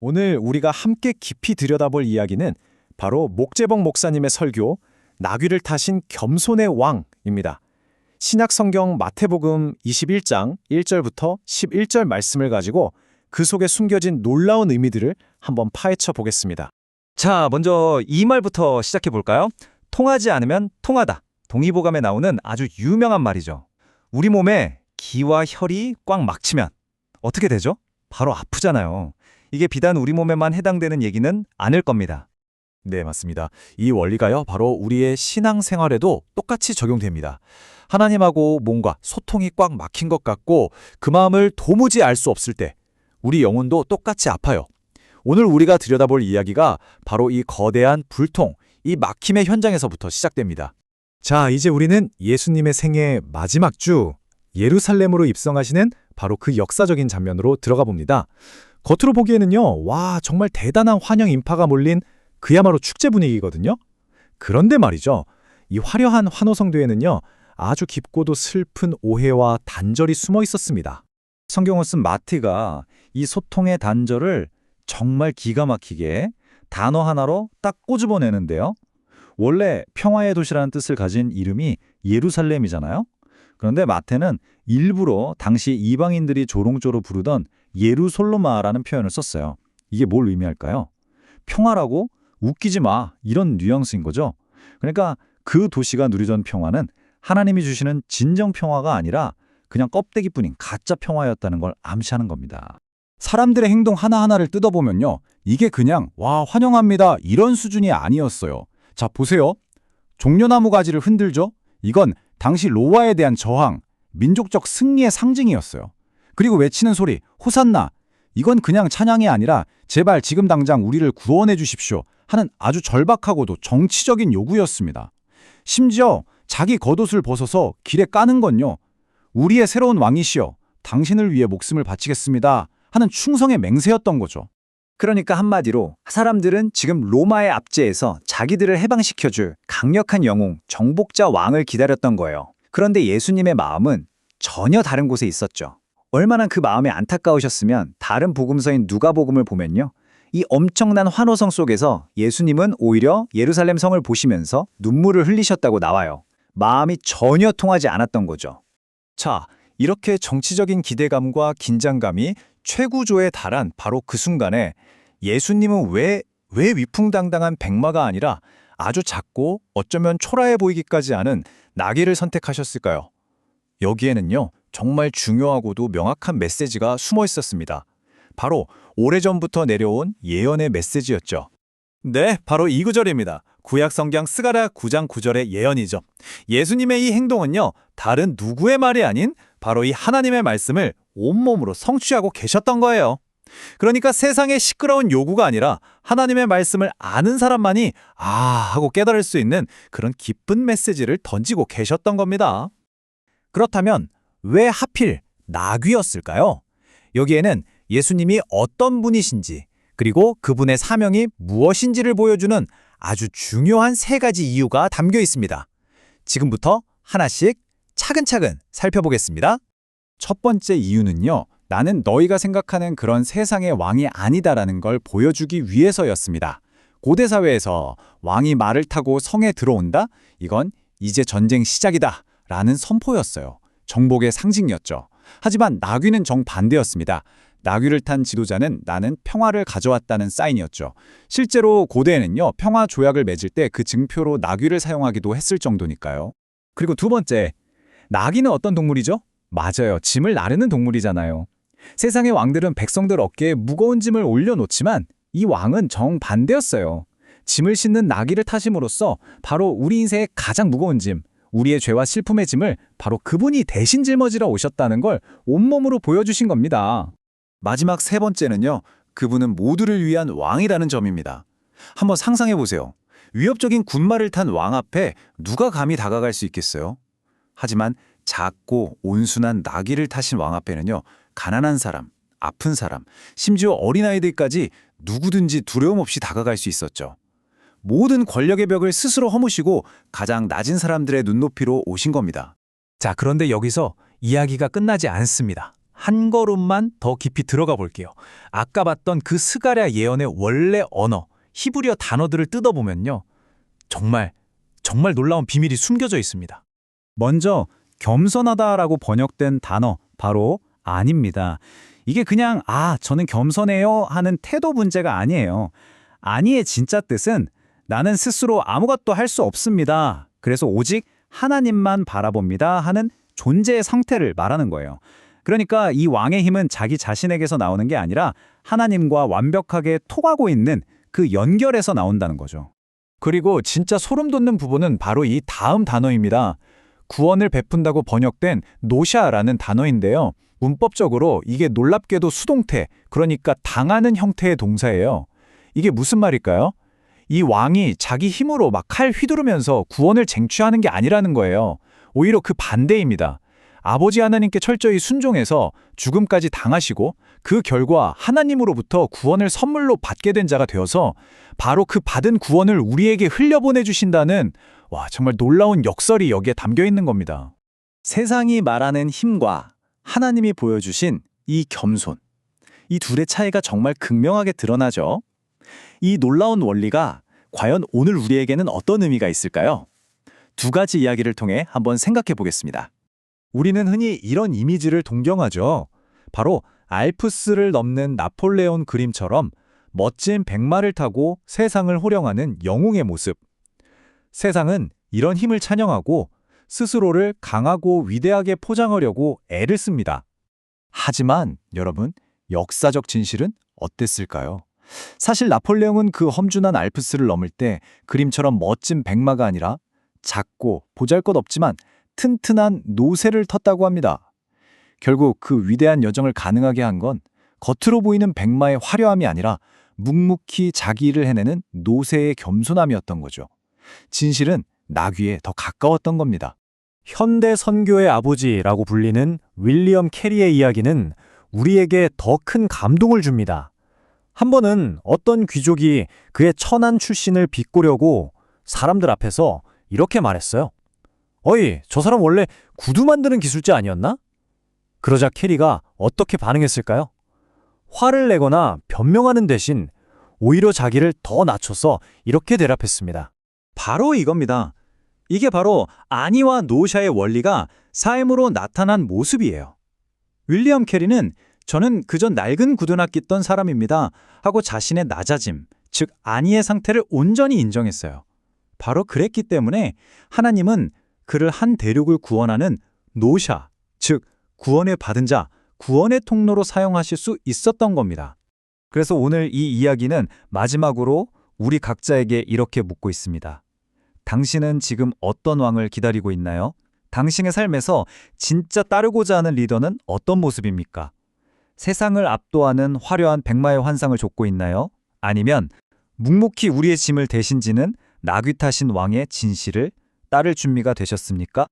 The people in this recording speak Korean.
오늘 우리가 함께 깊이 들여다볼 이야기는 바로 목재봉 목사님의 설교 나귀를 타신 겸손의 왕입니다. 신약 성경 마태복음 21장 1절부터 11절 말씀을 가지고 그 속에 숨겨진 놀라운 의미들을 한번 파헤쳐 보겠습니다. 자, 먼저 이 말부터 시작해 볼까요? 통하지 않으면 통하다. 동의보감에 나오는 아주 유명한 말이죠. 우리 몸에 기와 혈이 꽉 막히면 어떻게 되죠? 바로 아프잖아요. 이게 비단 우리 몸에만 해당되는 얘기는 아닐 겁니다. 네, 맞습니다. 이 원리가요, 바로 우리의 신앙생활에도 똑같이 적용됩니다. 하나님하고 뭔가 소통이 꽉 막힌 것 같고 그 마음을 도무지 알 수 없을 때 우리 영혼도 똑같이 아파요. 오늘 우리가 들여다볼 이야기가 바로 이 거대한 불통, 이 막힘의 현장에서부터 시작됩니다. 자, 이제 우리는 예수님의 생애 마지막 주 예루살렘으로 입성하시는 바로 그 역사적인 장면으로 들어가 봅니다. 겉으로 보기에는요, 와, 정말 대단한 환영 인파가 몰린 그야말로 축제 분위기거든요. 그런데 말이죠, 이 화려한 환호성도에는요, 아주 깊고도 슬픈 오해와 단절이 숨어 있었습니다. 성경을 쓴 마태가 이 소통의 단절을 정말 기가 막히게 단어 하나로 딱 꼬집어내는데요. 원래 평화의 도시라는 뜻을 가진 이름이 예루살렘이잖아요. 그런데 마태는 일부러 당시 이방인들이 조롱조로 부르던 예루솔로마라는 표현을 썼어요. 이게 뭘 의미할까요? 평화라고? 웃기지 마. 이런 뉘앙스인 거죠. 그러니까 그 도시가 누리던 평화는 하나님이 주시는 진정 평화가 아니라 그냥 껍데기뿐인 가짜 평화였다는 걸 암시하는 겁니다. 사람들의 행동 하나하나를 뜯어보면요, 이게 그냥 와 환영합니다 이런 수준이 아니었어요. 자, 보세요. 종려나무 가지를 흔들죠? 이건 당시 로마에 대한 저항, 민족적 승리의 상징이었어요. 그리고 외치는 소리, 호산나, 이건 그냥 찬양이 아니라 제발 지금 당장 우리를 구원해 주십시오 하는 아주 절박하고도 정치적인 요구였습니다. 심지어 자기 겉옷을 벗어서 길에 까는 건요, 우리의 새로운 왕이시여, 당신을 위해 목숨을 바치겠습니다 하는 충성의 맹세였던 거죠. 그러니까 한마디로 사람들은 지금 로마의 압제에서 자기들을 해방시켜줄 강력한 영웅, 정복자 왕을 기다렸던 거예요. 그런데 예수님의 마음은 전혀 다른 곳에 있었죠. 얼마나 그 마음이 안타까우셨으면 다른 복음서인 누가복음을 보면요, 이 엄청난 환호성 속에서 예수님은 오히려 예루살렘 성을 보시면서 눈물을 흘리셨다고 나와요. 마음이 전혀 통하지 않았던 거죠. 자, 이렇게 정치적인 기대감과 긴장감이 최고조에 달한 바로 그 순간에 예수님은 왜 위풍당당한 백마가 아니라 아주 작고 어쩌면 초라해 보이기까지 하는 나귀를 선택하셨을까요? 여기에는요, 정말 중요하고도 명확한 메시지가 숨어 있었습니다. 바로 오래전부터 내려온 예언의 메시지였죠. 네, 바로 이 구절입니다. 구약성경 스가랴 9장 9절의 예언이죠. 예수님의 이 행동은요, 다른 누구의 말이 아닌 바로 이 하나님의 말씀을 온몸으로 성취하고 계셨던 거예요. 그러니까 세상의 시끄러운 요구가 아니라 하나님의 말씀을 아는 사람만이 하고 깨달을 수 있는 그런 기쁜 메시지를 던지고 계셨던 겁니다. 그렇다면 왜 하필 나귀였을까요? 여기에는 예수님이 어떤 분이신지, 그리고 그분의 사명이 무엇인지를 보여주는 아주 중요한 세 가지 이유가 담겨 있습니다. 지금부터 하나씩 차근차근 살펴보겠습니다. 첫 번째 이유는요, 나는 너희가 생각하는 그런 세상의 왕이 아니다라는 걸 보여주기 위해서였습니다. 고대 사회에서 왕이 말을 타고 성에 들어온다? 이건 이제 전쟁 시작이다 라는 선포였어요. 정복의 상징이었죠. 하지만 나귀는 정반대였습니다. 나귀를 탄 지도자는 나는 평화를 가져왔다는 사인이었죠. 실제로 고대에는요, 평화 조약을 맺을 때 그 증표로 나귀를 사용하기도 했을 정도니까요. 그리고 두 번째, 나귀는 어떤 동물이죠? 맞아요. 짐을 나르는 동물이잖아요. 세상의 왕들은 백성들 어깨에 무거운 짐을 올려놓지만 이 왕은 정반대였어요. 짐을 싣는 나귀를 타심으로써 바로 우리 인생의 가장 무거운 짐, 우리의 죄와 슬픔의 짐을 바로 그분이 대신 짊어지러 오셨다는 걸 온몸으로 보여주신 겁니다. 마지막 세 번째는요, 그분은 모두를 위한 왕이라는 점입니다. 한번 상상해 보세요. 위협적인 군마를 탄 왕 앞에 누가 감히 다가갈 수 있겠어요? 하지만 작고 온순한 나귀를 타신 왕 앞에는요, 가난한 사람, 아픈 사람, 심지어 어린아이들까지 누구든지 두려움 없이 다가갈 수 있었죠. 모든 권력의 벽을 스스로 허무시고 가장 낮은 사람들의 눈높이로 오신 겁니다. 자, 그런데 여기서 이야기가 끝나지 않습니다. 한 걸음만 더 깊이 들어가 볼게요. 아까 봤던 그 스가랴 예언의 원래 언어, 히브리어 단어들을 뜯어보면요. 정말 놀라운 비밀이 숨겨져 있습니다. 먼저 겸손하다라고 번역된 단어 바로 아닙니다. 이게 그냥 저는 겸손해요 하는 태도 문제가 아니에요. 아니의 진짜 뜻은 나는 스스로 아무것도 할 수 없습니다. 그래서 오직 하나님만 바라봅니다 하는 존재의 상태를 말하는 거예요. 그러니까 이 왕의 힘은 자기 자신에게서 나오는 게 아니라 하나님과 완벽하게 통하고 있는 그 연결에서 나온다는 거죠. 그리고 진짜 소름 돋는 부분은 바로 이 다음 단어입니다. 구원을 베푼다고 번역된 노샤라는 단어인데요. 문법적으로 이게 놀랍게도 수동태, 그러니까 당하는 형태의 동사예요. 이게 무슨 말일까요? 이 왕이 자기 힘으로 막 칼 휘두르면서 구원을 쟁취하는 게 아니라는 거예요. 오히려 그 반대입니다. 아버지 하나님께 철저히 순종해서 죽음까지 당하시고 그 결과 하나님으로부터 구원을 선물로 받게 된 자가 되어서 바로 그 받은 구원을 우리에게 흘려보내주신다는 정말 놀라운 역설이 여기에 담겨 있는 겁니다. 세상이 말하는 힘과 하나님이 보여주신 이 겸손. 이 둘의 차이가 정말 극명하게 드러나죠. 이 놀라운 원리가 과연 오늘 우리에게는 어떤 의미가 있을까요? 두 가지 이야기를 통해 한번 생각해 보겠습니다. 우리는 흔히 이런 이미지를 동경하죠. 바로 알프스를 넘는 나폴레온 그림처럼 멋진 백마를 타고 세상을 호령하는 영웅의 모습. 세상은 이런 힘을 찬양하고 스스로를 강하고 위대하게 포장하려고 애를 씁니다. 하지만 여러분, 역사적 진실은 어땠을까요? 사실 나폴레옹은 그 험준한 알프스를 넘을 때 그림처럼 멋진 백마가 아니라 작고 보잘것없지만 튼튼한 노새를 텄다고 합니다. 결국 그 위대한 여정을 가능하게 한 건 겉으로 보이는 백마의 화려함이 아니라 묵묵히 자기 일을 해내는 노새의 겸손함이었던 거죠. 진실은 나귀에 더 가까웠던 겁니다. 현대 선교의 아버지라고 불리는 윌리엄 캐리의 이야기는 우리에게 더 큰 감동을 줍니다. 한 번은 어떤 귀족이 그의 천한 출신을 비꼬려고 사람들 앞에서 이렇게 말했어요. 어이, 저 사람 원래 구두 만드는 기술자 아니었나? 그러자 캐리가 어떻게 반응했을까요? 화를 내거나 변명하는 대신 오히려 자기를 더 낮춰서 이렇게 대답했습니다. 바로 이겁니다. 이게 바로 아니와 노샤의 원리가 삶으로 나타난 모습이에요. 윌리엄 캐리는 저는 그저 낡은 구두나 깃던 사람입니다 하고 자신의 낮아짐, 즉 아니의 상태를 온전히 인정했어요. 바로 그랬기 때문에 하나님은 그를 한 대륙을 구원하는 노샤, 즉 구원을 받은 자, 구원의 통로로 사용하실 수 있었던 겁니다. 그래서 오늘 이 이야기는 마지막으로 우리 각자에게 이렇게 묻고 있습니다. 당신은 지금 어떤 왕을 기다리고 있나요? 당신의 삶에서 진짜 따르고자 하는 리더는 어떤 모습입니까? 세상을 압도하는 화려한 백마의 환상을 좇고 있나요? 아니면 묵묵히 우리의 짐을 대신 지는 나귀 타신 왕의 진실을 따를 준비가 되셨습니까?